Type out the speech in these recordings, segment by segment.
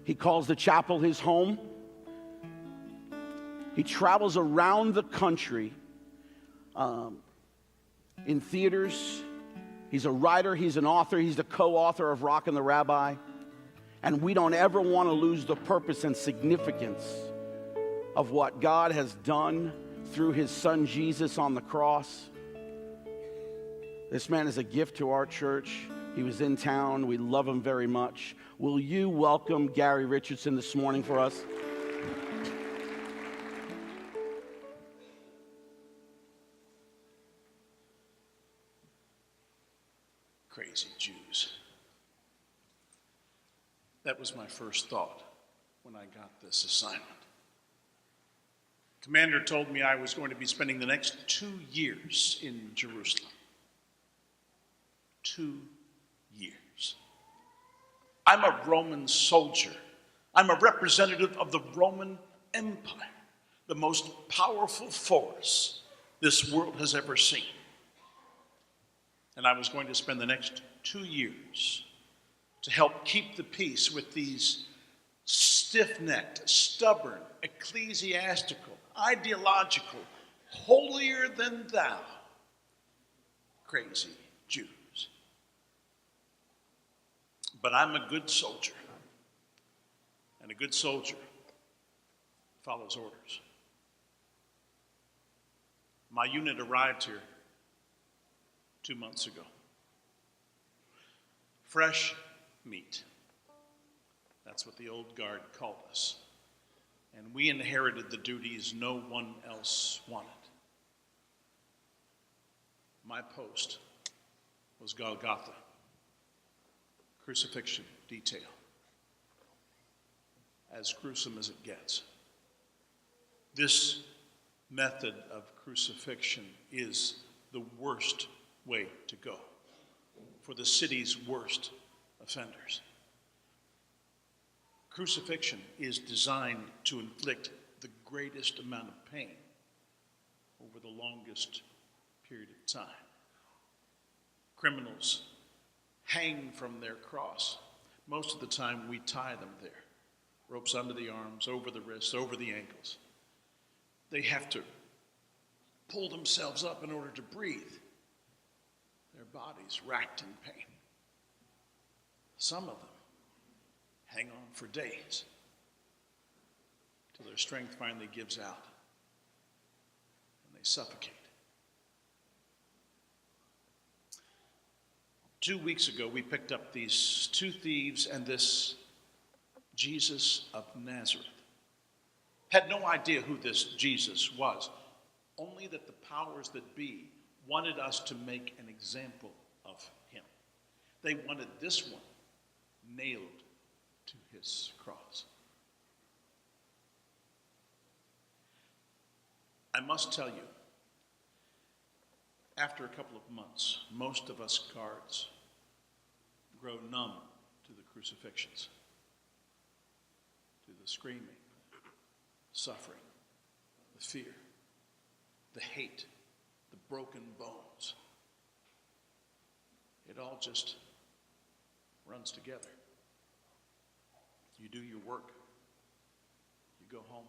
He calls the chapel his home. He travels around the country in theaters. He's a writer, he's an author, he's the co-author of Rockin' the Rabbi. And we don't ever want to lose the purpose and significance of what God has done through his son Jesus on the cross. This man is a gift to our church. He was in town. We love him very much. Will you welcome Gary Richardson this morning for us? Crazy Jews. That was my first thought when I got this assignment. Commander told me I was going to be spending the next 2 years in Jerusalem. 2 years. I'm a Roman soldier. I'm a representative of the Roman Empire, the most powerful force this world has ever seen. And I was going to spend the next 2 years to help keep the peace with these stiff-necked, stubborn, ecclesiastical, ideological, holier-than-thou, crazy Jews. But I'm a good soldier, and a good soldier follows orders. My unit arrived here 2 months ago. Fresh meat. That's what the old guard called us. And we inherited the duties no one else wanted. My post was Golgotha, crucifixion detail. As gruesome as it gets. This method of crucifixion is the worst way to go for the city's worst offenders. Crucifixion is designed to inflict the greatest amount of pain over the longest period of time. Criminals hang from their cross. Most of the time we tie them there. Ropes under the arms, over the wrists, over the ankles. They have to pull themselves up in order to breathe. Their bodies racked in pain. Some of them hang on for days till their strength finally gives out and they suffocate. 2 weeks ago, we picked up these 2 thieves and this Jesus of Nazareth. Had no idea who this Jesus was, only that the powers that be wanted us to make an example of him. They wanted this one nailed to his cross. I must tell you, after a couple of months, most of us guards grow numb to the crucifixions, to the screaming, suffering, the fear, the hate, the broken bones. It all just runs together. You do your work, you go home,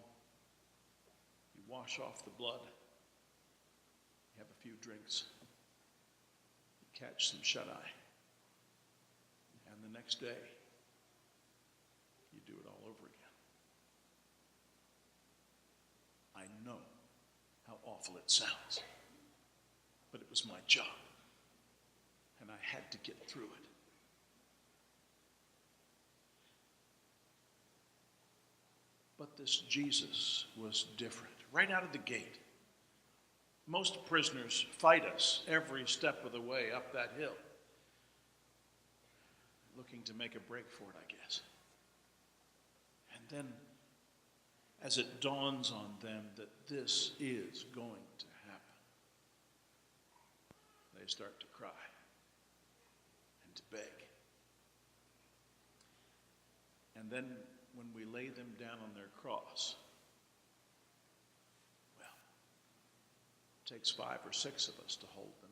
you wash off the blood, you have a few drinks, you catch some shut-eye, and the next day, you do it all over again. I know how awful it sounds, but it was my job, and I had to get through it. But this Jesus was different. Right out of the gate, most prisoners fight us every step of the way up that hill, looking to make a break for it, I guess. And then, as it dawns on them that this is going to happen, they start to cry and to beg. And then when we lay them down on their cross, well, it takes 5 or 6 of us to hold them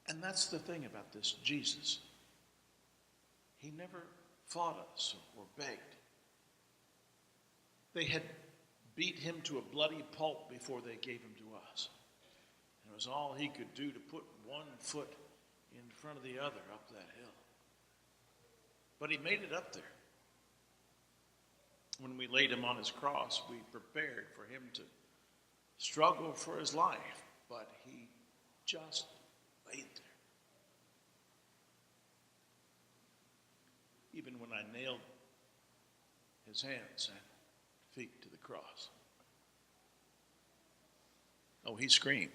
down. And that's the thing about this Jesus. He never fought us or begged. They had beat him to a bloody pulp before they gave him to us. And it was all he could do to put one foot in front of the other up that hill. But he made it up there. When we laid him on his cross, we prepared for him to struggle for his life, but he just laid there. Even when I nailed his hands and feet to the cross. Oh, he screamed.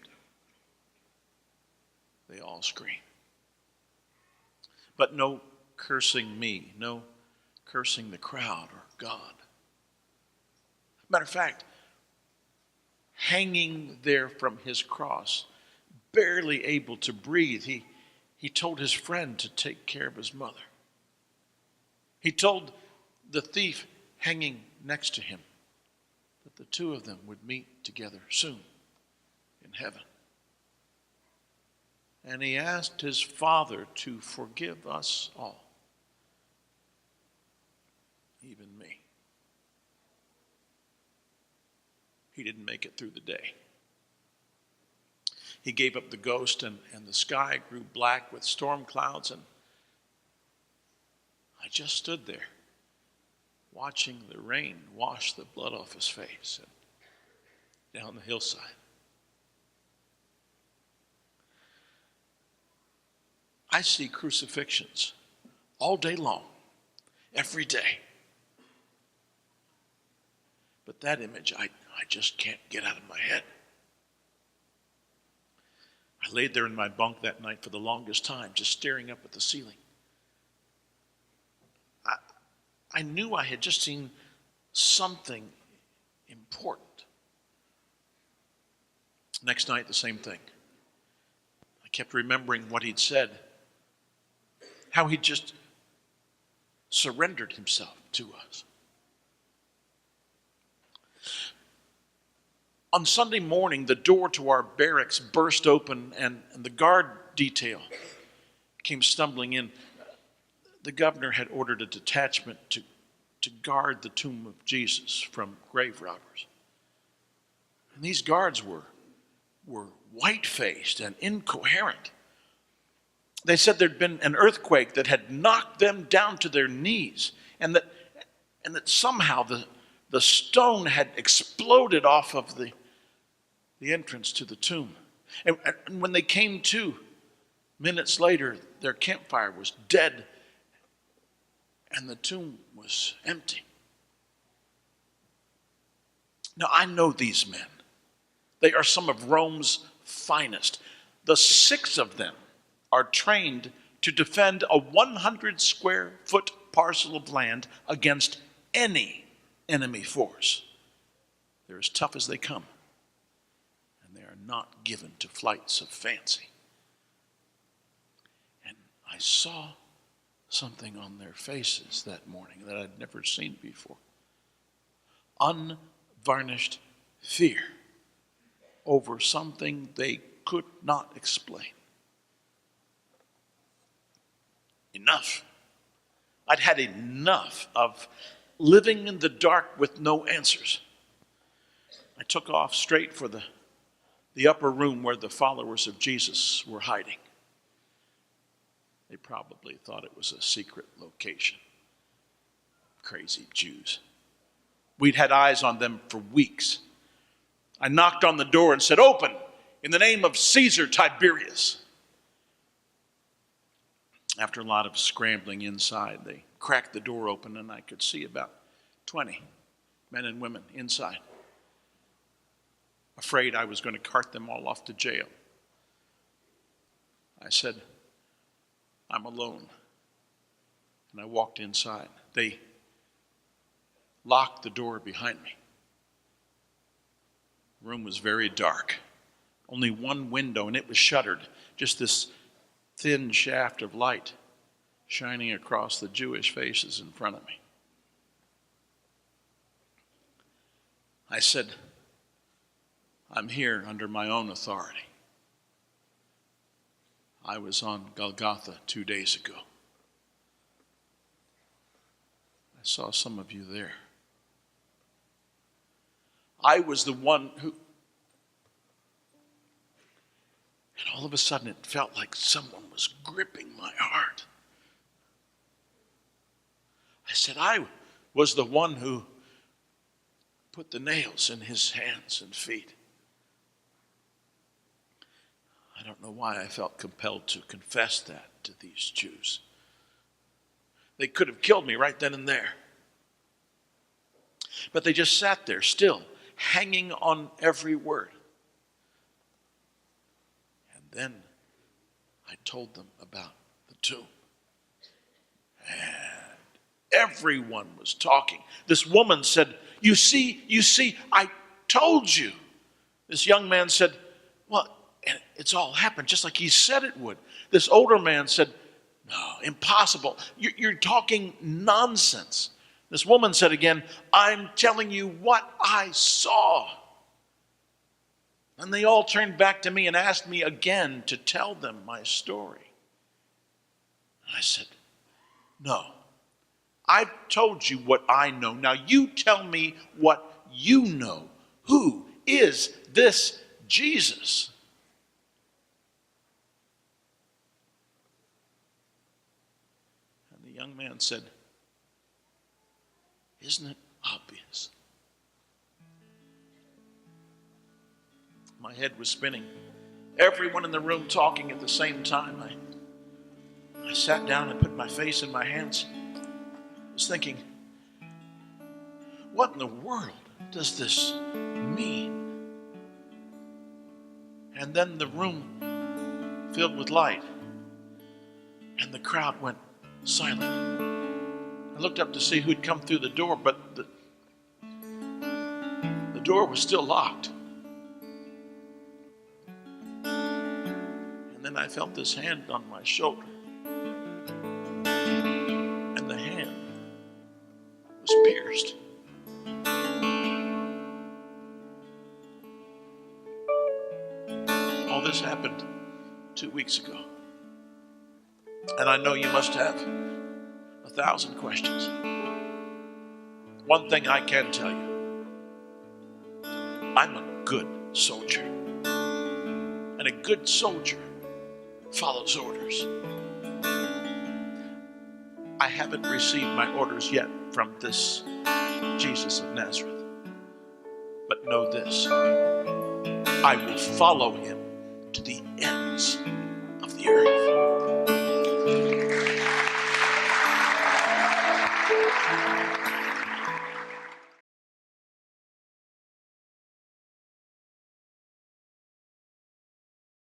They all screamed. But no cursing me, no cursing the crowd or God. Matter of fact, hanging there from his cross, barely able to breathe, he told his friend to take care of his mother. He told the thief hanging next to him that the two of them would meet together soon in heaven. And he asked his Father to forgive us all, even me. He didn't make it through the day. He gave up the ghost, and the sky grew black with storm clouds, and I just stood there watching the rain wash the blood off his face and down the hillside. I see crucifixions all day long, every day. But that image, I just can't get out of my head. I laid there in my bunk that night for the longest time, just staring up at the ceiling. I knew I had just seen something important. Next night, the same thing. I kept remembering what he'd said, how he just surrendered himself to us. On Sunday morning, the door to our barracks burst open, and the guard detail came stumbling in. The governor had ordered a detachment to guard the tomb of Jesus from grave robbers. And these guards were white-faced and incoherent. They said there'd been an earthquake that had knocked them down to their knees, and that somehow the stone had exploded off of the entrance to the tomb. And when they came to, minutes later, their campfire was dead and the tomb was empty. Now, I know these men. They are some of Rome's finest. The 6 of them are trained to defend a 100 square foot parcel of land against any enemy force. They're as tough as they come, and they are not given to flights of fancy. And I saw something on their faces that morning that I'd never seen before. Unvarnished fear over something they could not explain. Enough. I'd had enough of living in the dark with no answers. I took off straight for the upper room where the followers of Jesus were hiding. They probably thought it was a secret location. Crazy Jews. We'd had eyes on them for weeks. I knocked on the door and said, "Open, in the name of Caesar Tiberius." After a lot of scrambling inside, they cracked the door open, and I could see about 20 men and women inside, afraid I was going to cart them all off to jail. I said, "I'm alone." And I walked inside. They locked the door behind me. The room was very dark. Only one window, and it was shuttered. Just this thin shaft of light shining across the Jewish faces in front of me. I said, "I'm here under my own authority. I was on Golgotha 2 days ago. I saw some of you there. I was the one who, and all of a sudden it felt like someone was gripping my heart. I said, I was the one who put the nails in his hands and feet. I don't know why I felt compelled to confess that to these Jews. They could have killed me right then and there. But they just sat there still, hanging on every word. And then I told them about the tomb. And everyone was talking. This woman said, you see, I told you. This young man said, well, and it's all happened just like he said it would. This older man said, no, impossible. You're talking nonsense. This woman said again, I'm telling you what I saw. And they all turned back to me and asked me again to tell them my story. And I said, no, I've told you what I know. Now you tell me what you know. Who is this Jesus? And the young man said, isn't it obvious? My head was spinning. Everyone in the room talking at the same time. I sat down and put my face in my hands. I was thinking, what in the world does this mean? And then the room filled with light, and the crowd went silent. I looked up to see who'd come through the door, but the door was still locked. And then I felt this hand on my shoulder. And the hand was pierced. All this happened 2 weeks ago. And I know you must have 1,000 questions. One thing I can tell you, I'm a good soldier. And a good soldier follows orders. I haven't received my orders yet from this Jesus of Nazareth. But know this, I will follow him to the ends of the earth.